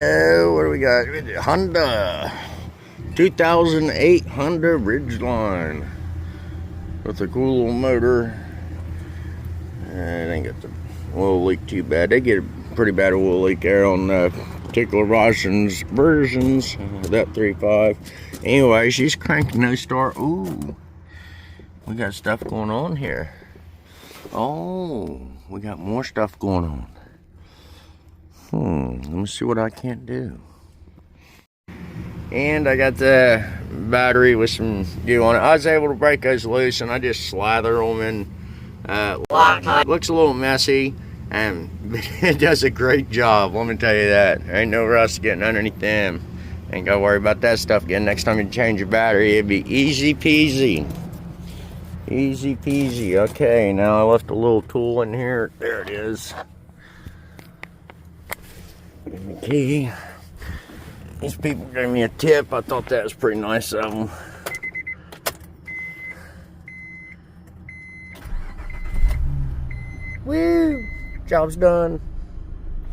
What do we got? Honda 2008 Honda Ridgeline with a cool little motor. It ain't got the oil leak too bad. They get a pretty bad oil leak there on particular versions of that 3.5. Anyway, she's cranking no start. Ooh, we got stuff going on here. Oh, we got more stuff going on. Let me see what I can't do. And I got the battery with some glue on it. I was able to break those loose, and I just slather them in. Looks a little messy, and it does a great job. Let me tell you that. There ain't no rust getting underneath them. Ain't gotta worry about that stuff again. Next time you change your battery, it'd be easy peasy. Easy peasy. Okay, now I left a little tool in here. There it is. Okay. These people gave me a tip. I thought that was pretty nice of them. Woo! Job's done.